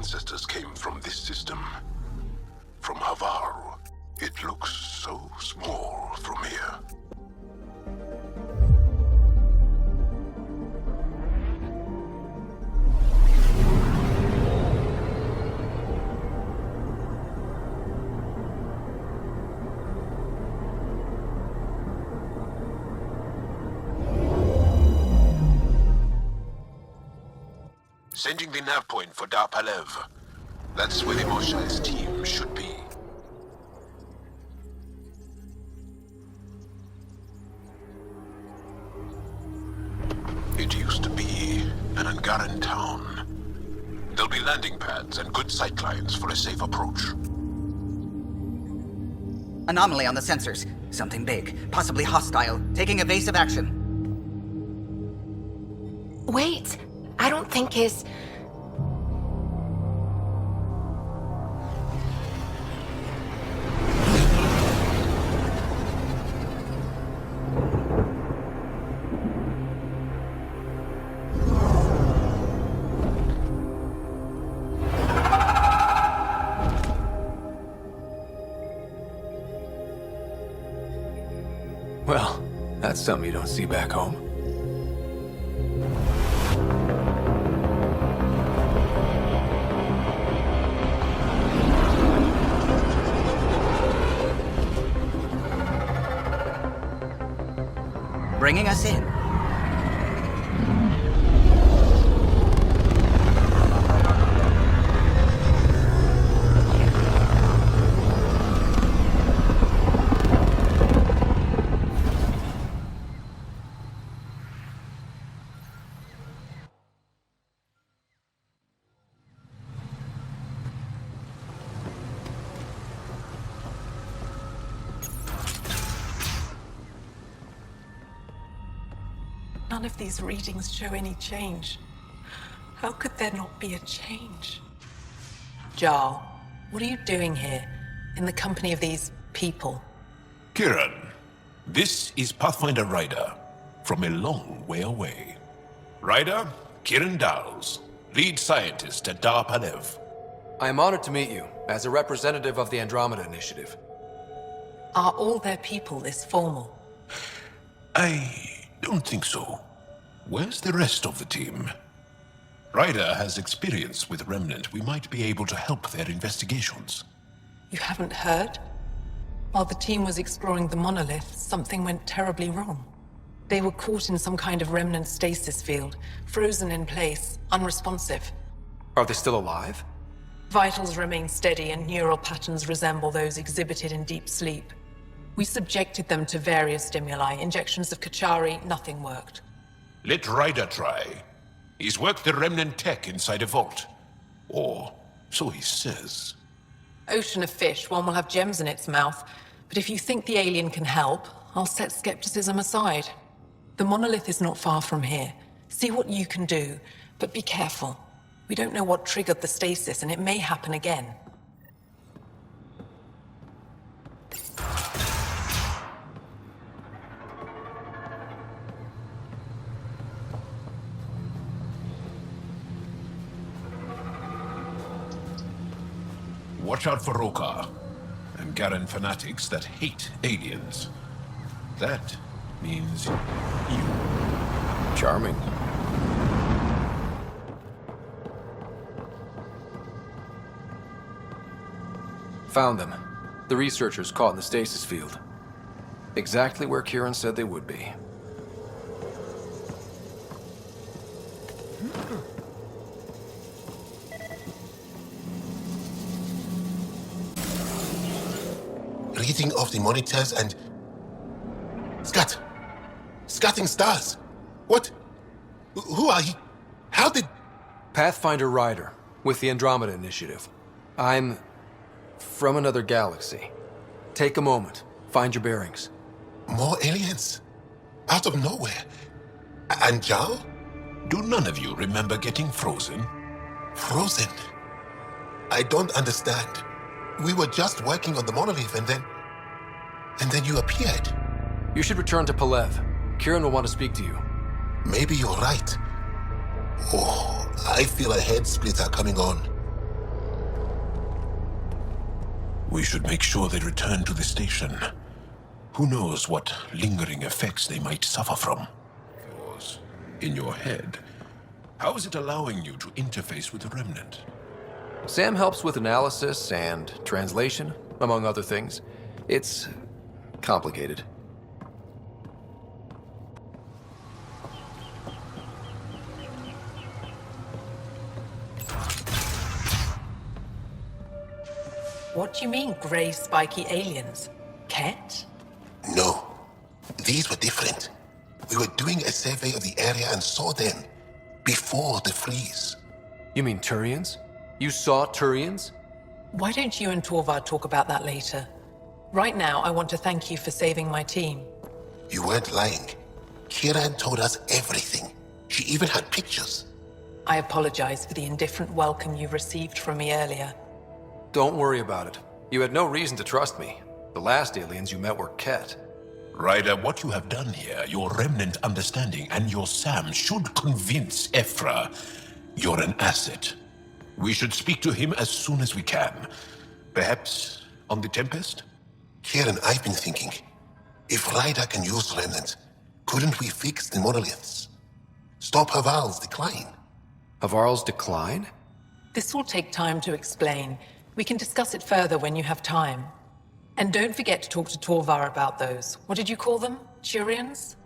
ancestors came from this system. From Havarl. It looks so small from here. Sending the nav point for Dar Palev. That's where the Moshai's team should be. It used to be an Angaran town. There'll be landing pads and good sightlines for a safe approach. Anomaly on the sensors. Something big, possibly hostile, taking evasive action. Wait, I don't think his... Well, that's something you don't see back home. Bringing us in. None of these readings show any change. How could there not be a change? Jarl, what are you doing here, in the company of these people? Kiran, this is Pathfinder Ryder, from a long way away. Ryder, Kiran Dowles, lead scientist at Dar Palev. I am honored to meet you, as a representative of the Andromeda Initiative. Are all their people this formal? I don't think so. Where's the rest of the team? Ryder has experience with Remnant. We might be able to help their investigations. You haven't heard? While the team was exploring the monolith, something went terribly wrong. They were caught in some kind of remnant stasis field, frozen in place, unresponsive. Are they still alive? Vitals remain steady and neural patterns resemble those exhibited in deep sleep. We subjected them to various stimuli, injections of Kachari, nothing worked. Let Ryder try. He's worked the Remnant tech inside a vault. Or so he says. Ocean of fish, one will have gems in its mouth. But if you think the alien can help, I'll set skepticism aside. The monolith is not far from here. See what you can do, but be careful. We don't know what triggered the stasis, and it may happen again. Watch out for Roka, and Garen fanatics that hate aliens. That means you. Charming. Found them. The researchers caught in the stasis field. Exactly where Kieran said they would be. Reading of the monitors and... Scatting stars! What? Who are you? How did... Pathfinder Ryder, with the Andromeda Initiative. I'm... from another galaxy. Take a moment. Find your bearings. More aliens? Out of nowhere? And Jarl? Do none of you remember getting frozen? Frozen? I don't understand. We were just working on the monolith and then you appeared. You should return to Palev. Kieran will want to speak to you. Maybe you're right. Oh, I feel a head splitter coming on. We should make sure they return to the station. Who knows what lingering effects they might suffer from? Yours, in your head. How is it allowing you to interface with the Remnant? Sam helps with analysis and translation, among other things. It's complicated. What do you mean, grey spiky aliens? Ket? No, these were different. We were doing a survey of the area and saw them before the freeze. You mean Turians? You saw Turians? Why don't you and Torvar talk about that later? Right now, I want to thank you for saving my team. You weren't lying. Kiran told us everything. She even had pictures. I apologize for the indifferent welcome you received from me earlier. Don't worry about it. You had no reason to trust me. The last aliens you met were Ket. Ryder, what you have done here, your Remnant understanding and your Sam should convince Ephra you're an asset. We should speak to him as soon as we can. Perhaps on the Tempest? Kiran, I've been thinking. If Ryder can use Remnant, couldn't we fix the monoliths? Stop Havarl's decline? Havarl's decline? This will take time to explain. We can discuss it further when you have time. And don't forget to talk to Torvar about those. What did you call them? Turians?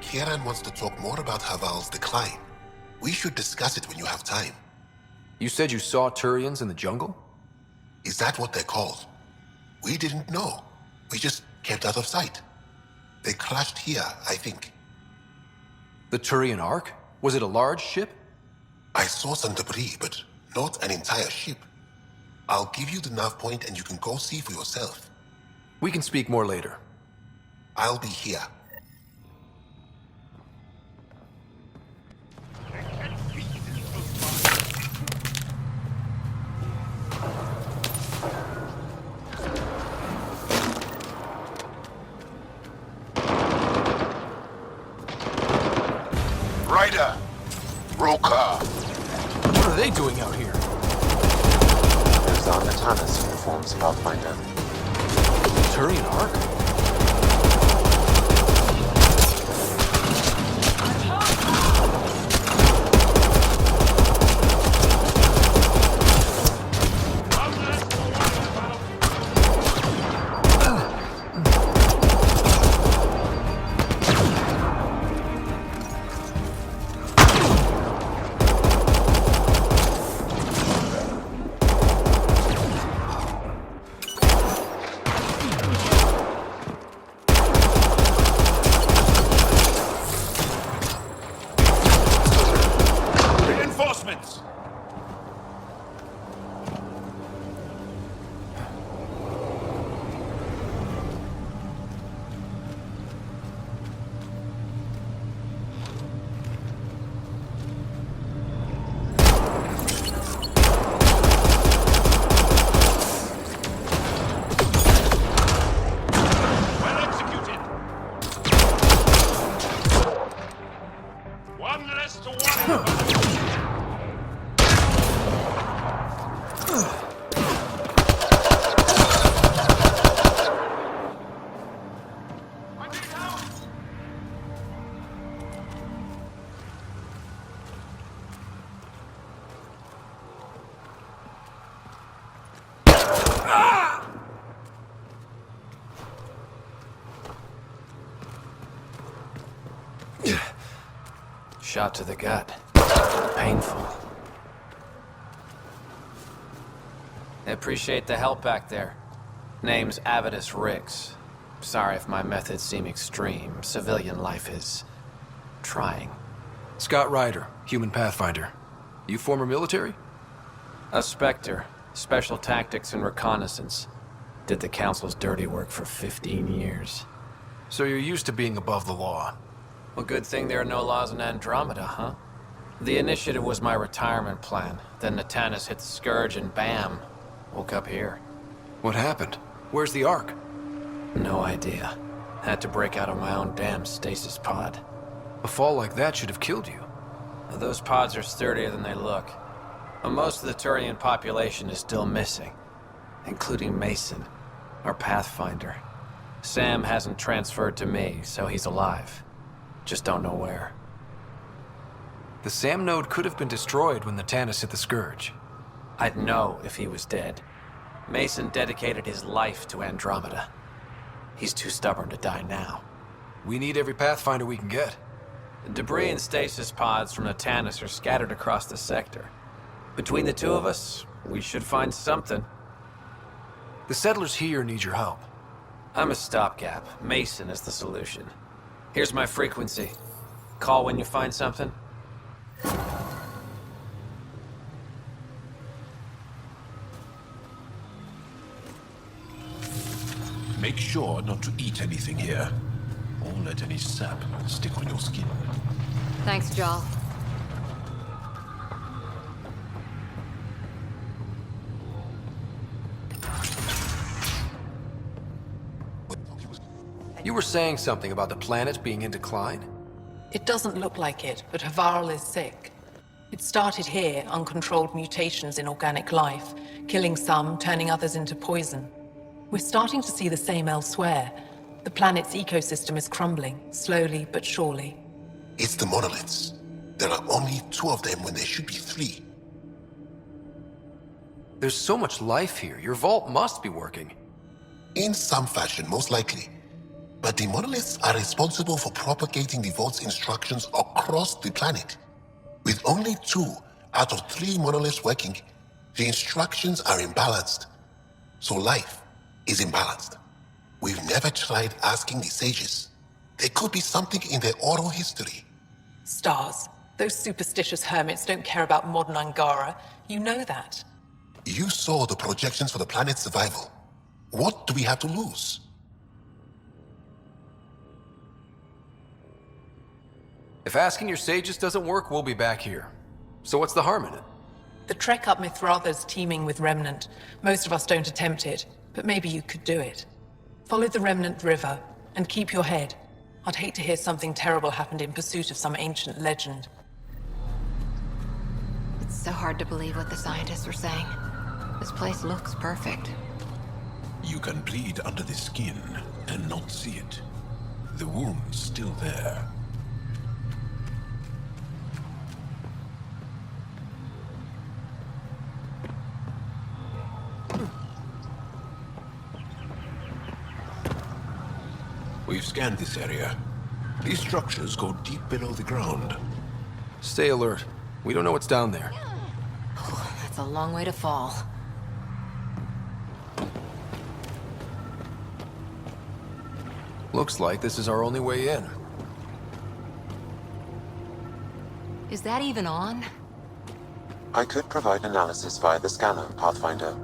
Kiran wants to talk more about Havarl's decline. We should discuss it when you have time. You said you saw Turians in the jungle? Is that what they're called? We didn't know. We just kept out of sight. They crashed here, I think. The Turian Ark? Was it a large ship? I saw some debris, but not an entire ship. I'll give you the nav point and you can go see for yourself. We can speak more later. I'll be here. Ryder! Roka! What are they doing out here? There's the Natanis uniforms, Pathfinder. Turian Ark? Reinforcements! Well executed! One less to worry about. Shot to the gut. Painful. I appreciate the help back there. Name's Avidus Rix. Sorry if my methods seem extreme. Civilian life is trying. Scott Ryder, human Pathfinder. You former military? A Spectre. Special tactics and reconnaissance. Did the Council's dirty work for 15 years. So you're used to being above the law. Well, good thing there are no laws in Andromeda, huh? The initiative was my retirement plan. Then Natanis hit the Scourge and bam, woke up here. What happened? Where's the Ark? No idea. Had to break out of my own damn stasis pod. A fall like that should have killed you. Those pods are sturdier than they look. Most of the Turian population is still missing, including Mason, our Pathfinder. Sam hasn't transferred to me, so he's alive. Just don't know where. The SAM node could have been destroyed when the Tannis hit the Scourge. I'd know if he was dead. Mason dedicated his life to Andromeda. He's too stubborn to die now. We need every Pathfinder we can get. Debris and stasis pods from the Tannis are scattered across the sector. Between the two of us, we should find something. The settlers here need your help. I'm a stopgap. Mason is the solution. Here's my frequency. Call when you find something. Make sure not to eat anything here, or let any sap stick on your skin. Thanks, Jarl. You were saying something about the planet being in decline? It doesn't look like it, but Havarl is sick. It started here, uncontrolled mutations in organic life, killing some, turning others into poison. We're starting to see the same elsewhere. The planet's ecosystem is crumbling, slowly but surely. It's the monoliths. There are only 2 of them when there should be 3. There's so much life here. Your vault must be working. In some fashion, most likely. But the monoliths are responsible for propagating the vault's instructions across the planet. With only 2 out of 3 monoliths working, the instructions are imbalanced. So life is imbalanced. We've never tried asking the sages. There could be something in their oral history. Stars. Those superstitious hermits don't care about modern Angara. You know that. You saw the projections for the planet's survival. What do we have to lose? If asking your sages doesn't work, we'll be back here. So what's the harm in it? The trek up Mithratha's teeming with Remnant. Most of us don't attempt it, but maybe you could do it. Follow the Remnant River, and keep your head. I'd hate to hear something terrible happened in pursuit of some ancient legend. It's so hard to believe what the scientists are saying. This place looks perfect. You can bleed under the skin and not see it. The wound's still there. We've scanned this area. These structures go deep below the ground. Stay alert. We don't know what's down there. That's a long way to fall. Looks like this is our only way in. Is that even on? I could provide analysis via the scanner, Pathfinder.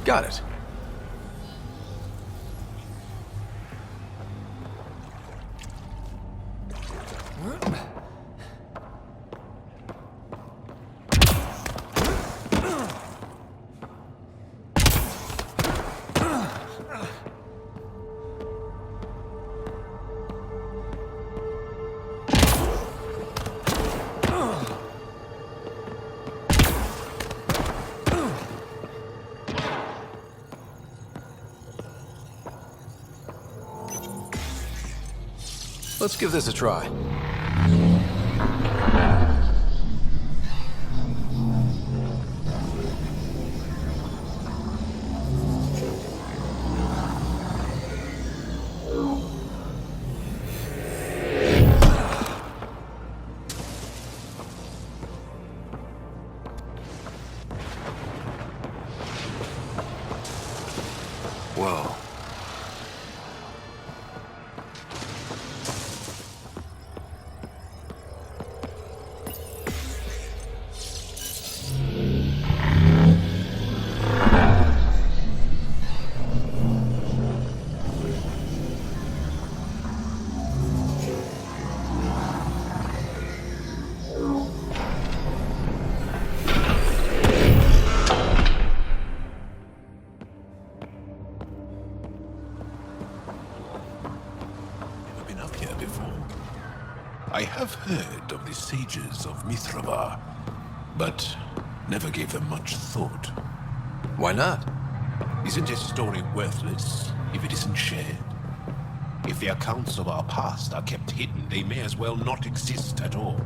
Got it. Let's give this a try. Whoa. heard of the sages of Mithravar, but never gave them much thought. Why not? Isn't a story worthless if it isn't shared? If the accounts of our past are kept hidden, they may as well not exist at all.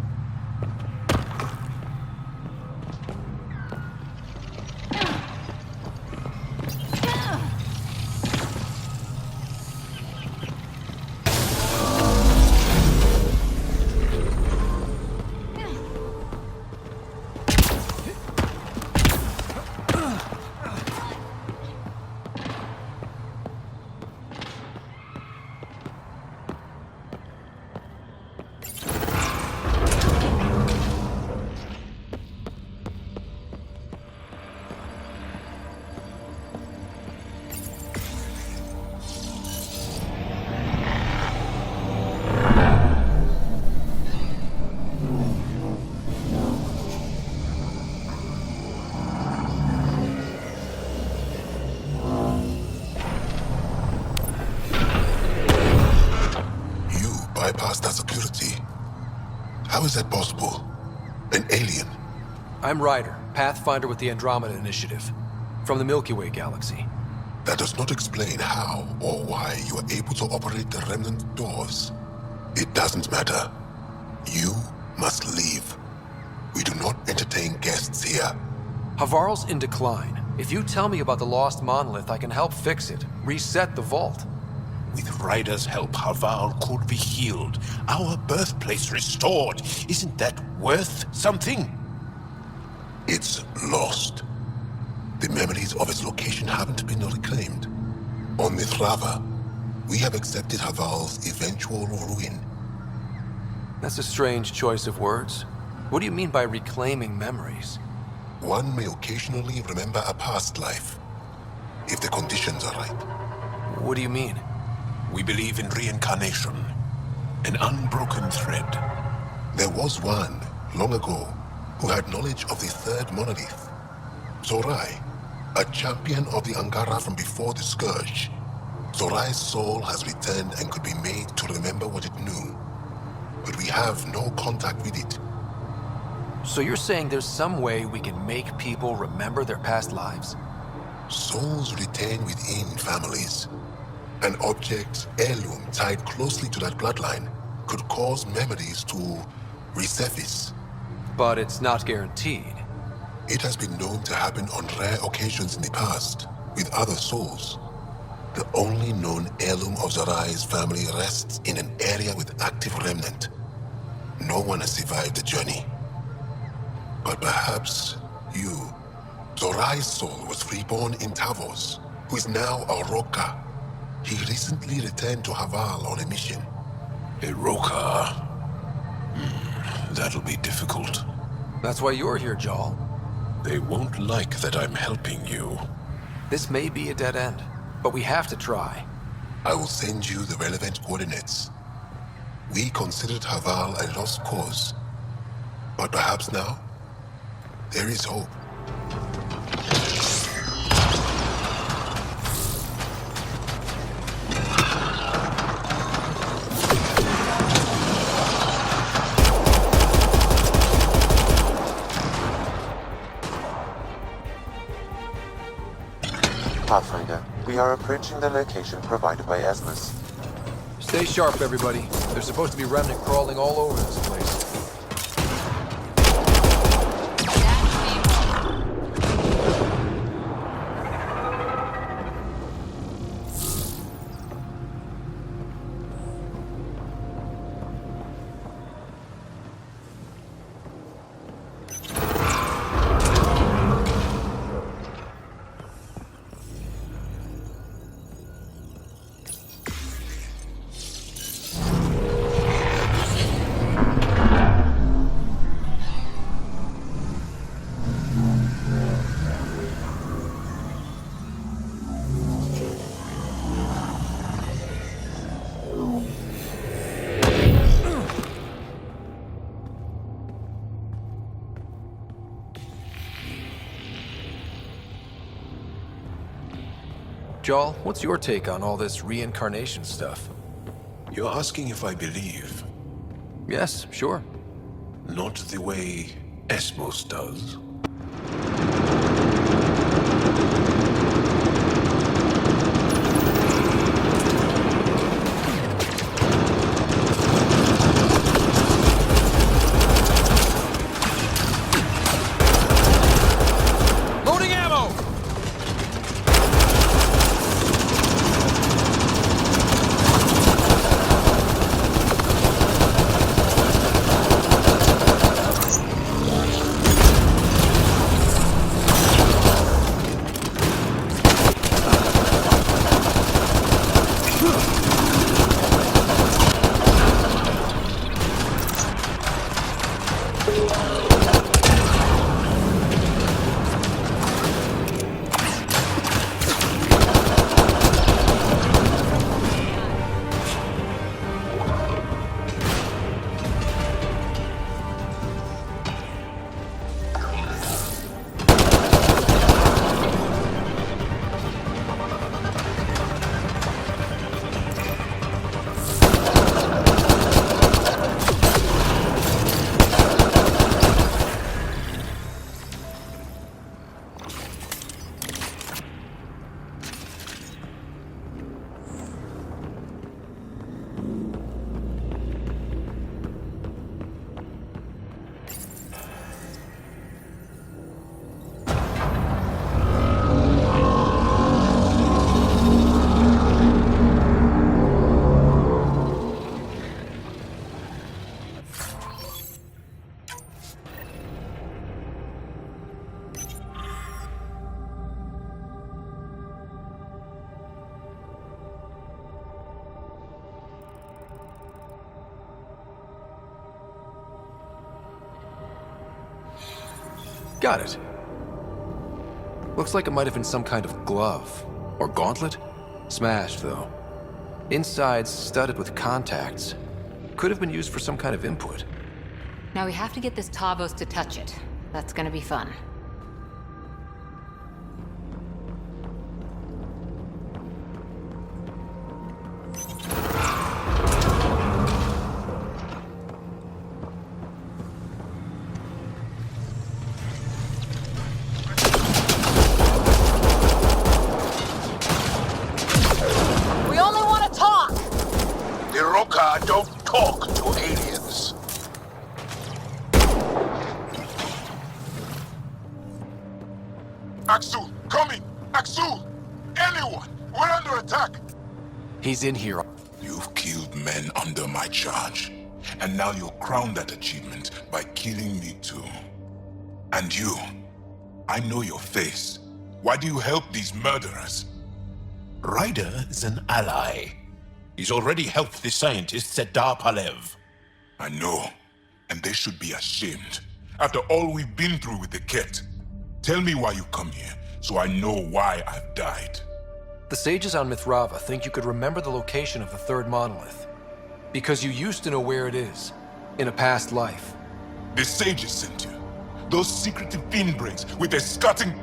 Bypass that security. How is that possible? An alien? I'm Ryder, Pathfinder with the Andromeda Initiative, from the Milky Way galaxy. That does not explain how or why you are able to operate the remnant doors. It doesn't matter. You must leave. We do not entertain guests here. Havarl's in decline. If you tell me about the lost monolith, I can help fix it, reset the vault. With Ryder's help, Havarl could be healed. Our birthplace restored. Isn't that worth something? It's lost. The memories of its location haven't been reclaimed. On Mithrava, we have accepted Havarl's eventual ruin. That's a strange choice of words. What do you mean by reclaiming memories? One may occasionally remember a past life, if the conditions are right. What do you mean? We believe in reincarnation, an unbroken thread. There was one, long ago, who had knowledge of the third monolith. Zorai, a champion of the Angara from before the Scourge. Zorai's soul has returned and could be made to remember what it knew. But we have no contact with it. So you're saying there's some way we can make people remember their past lives? Souls retain within families. An object, heirloom tied closely to that bloodline could cause memories to resurface. But it's not guaranteed. It has been known to happen on rare occasions in the past, with other souls. The only known heirloom of Zorai's family rests in an area with active remnant. No one has survived the journey. But perhaps you. Zorai's soul was reborn in Tavos, who is now a Roka. He recently returned to Havarl on a mission. A Roka. That'll be difficult. That's why you're here, Jarl. They won't like that I'm helping you. This may be a dead end, but we have to try. I will send you the relevant coordinates. We considered Havarl a lost cause. But perhaps now, there is hope. Pathfinder, we are approaching the location provided by Esmus. Stay sharp, everybody. There's supposed to be remnant crawling all over this place. Jarl, what's your take on all this reincarnation stuff? You're asking if I believe. Yes, sure. Not the way Esmos does. Loading ammo! Got it. Looks like it might have been some kind of glove. Or gauntlet? Smashed, though. Inside's studded with contacts. Could have been used for some kind of input. Now we have to get this Tavos to touch it. That's gonna be fun. We only want to talk! The Roka don't talk to aliens. Axel, coming! Axel! Anyone! We're under attack! He's in here. You've killed men under my charge. And now you'll crown that achievement by killing me too. And you, I know your face. Why do you help these murderers? Ryder is an ally. He's already helped the scientists at Dar Palev. I know, and they should be ashamed. After all we've been through with the Ket. Tell me why you come here, so I know why I've died. The sages on Mithrava think you could remember the location of the third monolith. Because you used to know where it is, in a past life. The sages sent you. Those secretive fiendbrains with their scutting...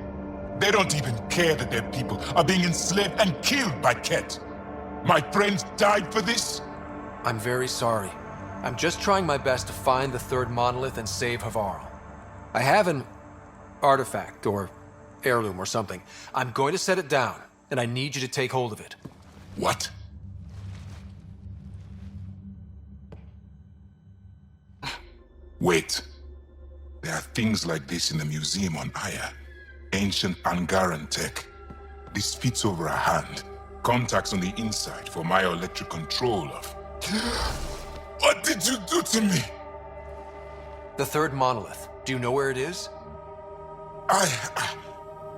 They don't even care that their people are being enslaved and killed by Ket. My friends died for this? I'm very sorry. I'm just trying my best to find the third monolith and save Havarl. I have an artifact, or heirloom or something. I'm going to set it down, and I need you to take hold of it. What? Wait. There are things like this in the museum on Aya. Ancient Angaran tech. This fits over a hand. Contacts on the inside for myoelectric control of... What did you do to me? The third monolith. Do you know where it is?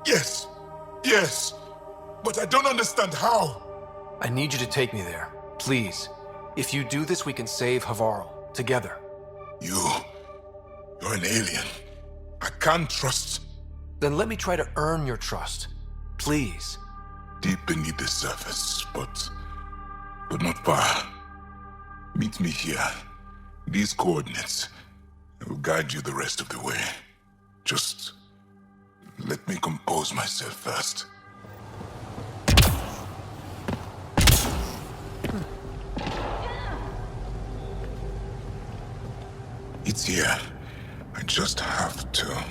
Yes. Yes. But I don't understand how. I need you to take me there. Please. If you do this, we can save Havarl. Together. You're an alien. I can't trust... Then let me try to earn your trust. Please. Deep beneath the surface, but not far. Meet me here. These coordinates. I will guide you the rest of the way. Just let me compose myself first. It's here. I just have to.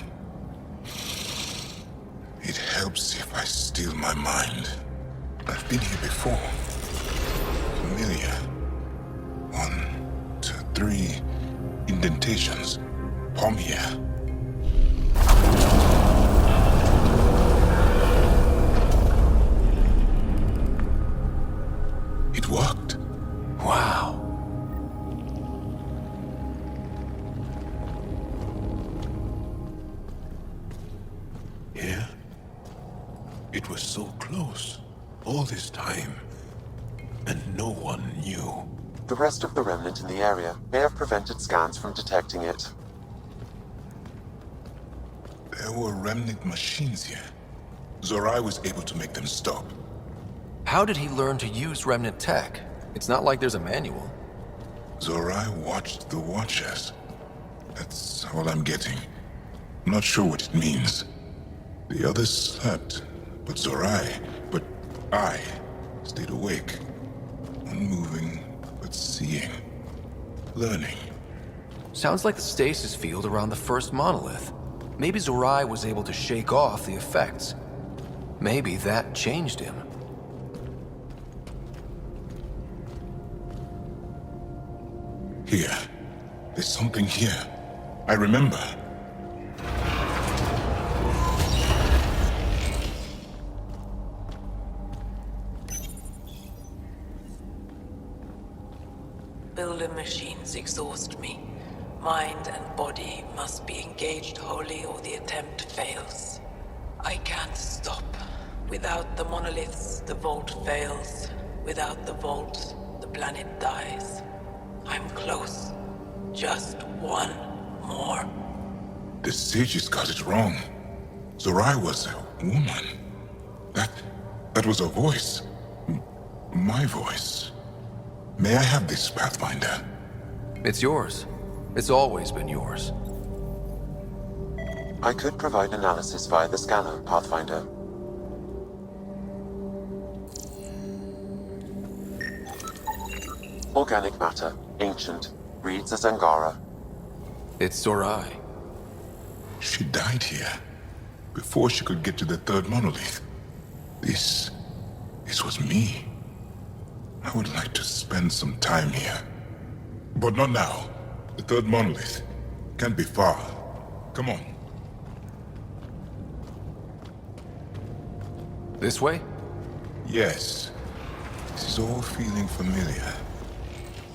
It helps if I steal my mind. I've been here before. Familiar. 1, 2, 3 indentations. Palm here. It worked. Wow. Yeah? It was so close. All this time. And no one knew. The rest of the remnant in the area may have prevented scans from detecting it. There were remnant machines here. Zorai was able to make them stop. How did he learn to use remnant tech? It's not like there's a manual. Zorai watched the Watchers. That's all I'm getting. I'm not sure what it means. The others slept, but I stayed awake. Unmoving, but seeing. Learning. Sounds like the stasis field around the first monolith. Maybe Zorai was able to shake off the effects. Maybe that changed him. Here. There's something here. I remember. Builder machines exhaust me. Mind and body must be engaged wholly or the attempt fails. I can't stop. Without the monoliths, the vault fails. Without the vault, the planet dies. I'm close. Just one more. The sages got it wrong. Zorai was a woman. That was a voice. My voice. May I have this, Pathfinder? It's yours. It's always been yours. I could provide analysis via the scanner, Pathfinder. Organic matter, ancient, reads as Angara. It's Zorai. She died here, before she could get to the third monolith. This was me. I would like to spend some time here. But not now. The third monolith can't be far. Come on. This way? Yes. This is all feeling familiar.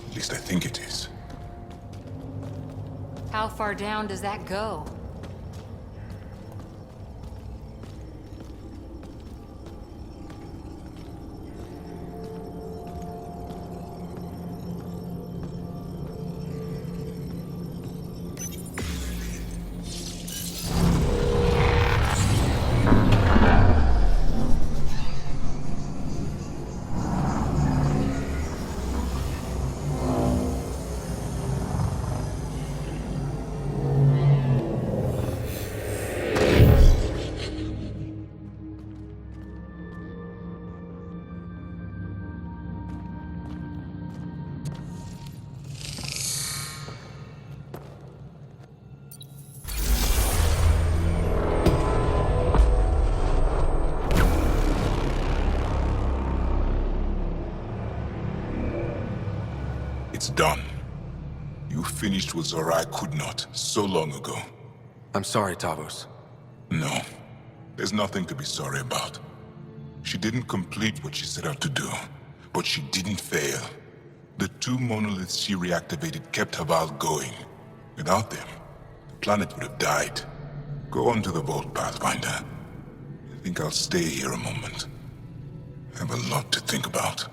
At least I think it is. How far down does that go? It's done. You finished what Zorai could not so long ago. I'm sorry, Tavos. No, there's nothing to be sorry about. She didn't complete what she set out to do, but she didn't fail. The 2 monoliths she reactivated kept Havarl going. Without them, the planet would have died. Go on to the vault, Pathfinder. I think I'll stay here a moment. I have a lot to think about.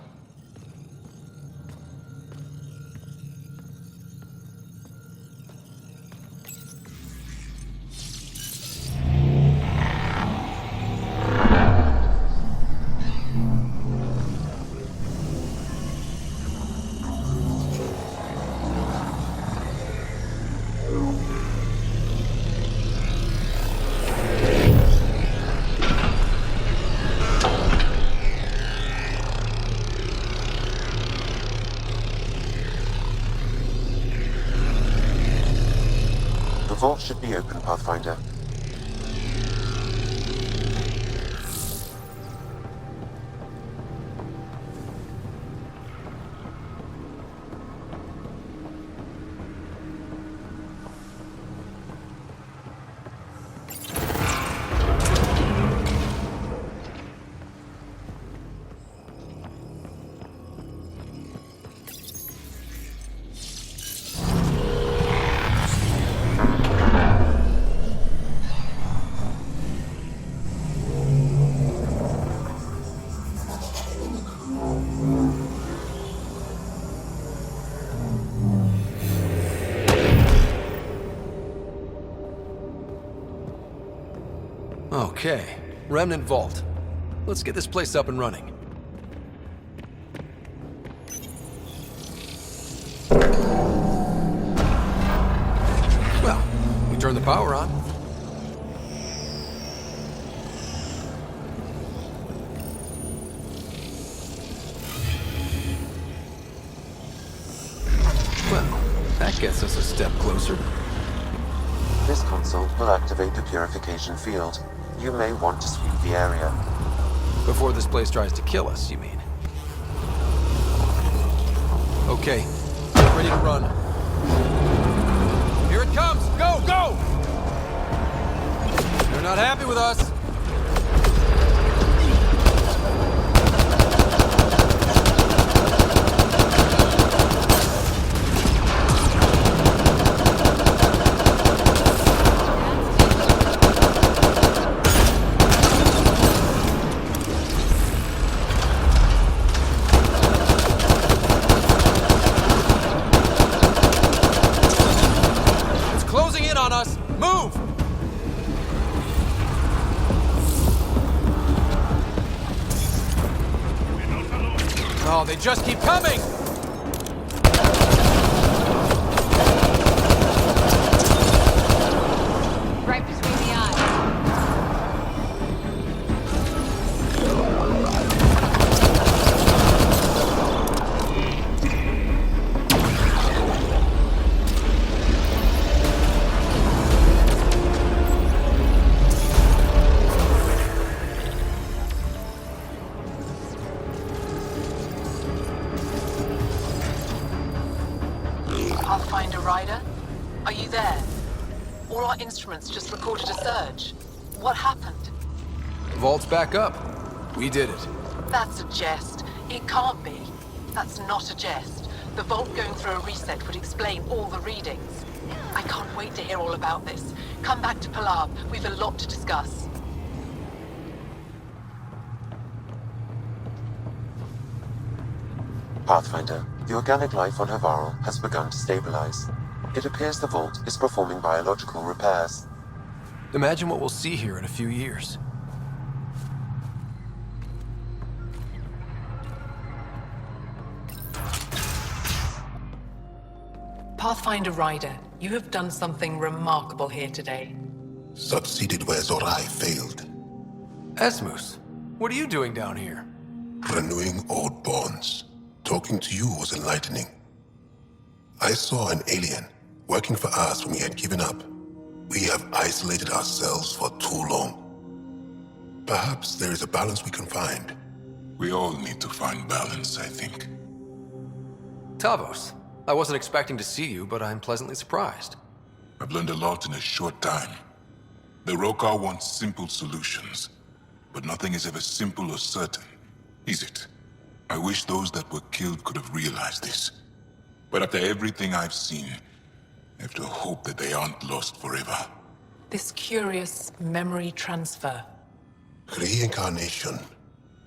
The vault should be open, Pathfinder. Okay, Remnant Vault. Let's get this place up and running. Well, we turn the power on. Well, that gets us a step closer. This console will activate the purification field. You may want to sweep the area. Before this place tries to kill us, you mean? Okay, get ready to run. Here it comes! Go, go! They're not happy with us. Closing in on us! Move! Oh, they just keep coming! Right between the eyes. Pathfinder Rider? Are you there? All our instruments just recorded a surge. What happened? Vault's back up. We did it. That's a jest. It can't be. That's not a jest. The vault going through a reset would explain all the readings. I can't wait to hear all about this. Come back to Palab. We've a lot to discuss. Pathfinder, the organic life on Havarl has begun to stabilize. It appears the vault is performing biological repairs. Imagine what we'll see here in a few years. Pathfinder Rider, you have done something remarkable here today. Succeeded where Zorai failed. Esmus, what are you doing down here? Renewing old bonds. Talking to you was enlightening. I saw an alien working for us when we had given up. We have isolated ourselves for too long. Perhaps there is a balance we can find. We all need to find balance, I think. Tavos, I wasn't expecting to see you, but I'm pleasantly surprised. I've learned a lot in a short time. The Rokar want simple solutions, but nothing is ever simple or certain, is it? I wish those that were killed could have realized this. But after everything I've seen, I have to hope that they aren't lost forever. This curious memory transfer. Reincarnation.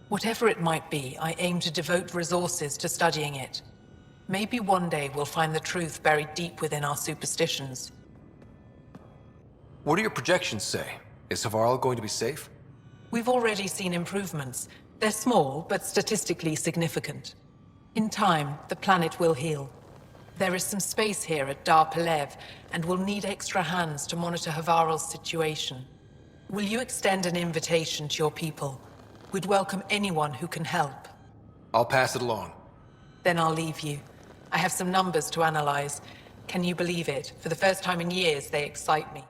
Whatever it might be, I aim to devote resources to studying it. Maybe one day we'll find the truth buried deep within our superstitions. What do your projections say? Is Havarl going to be safe? We've already seen improvements. They're small, but statistically significant. In time, the planet will heal. There is some space here at Dar Pelev, and we'll need extra hands to monitor Havarl's situation. Will you extend an invitation to your people? We'd welcome anyone who can help. I'll pass it along. Then I'll leave you. I have some numbers to analyze. Can you believe it? For the first time in years, they excite me.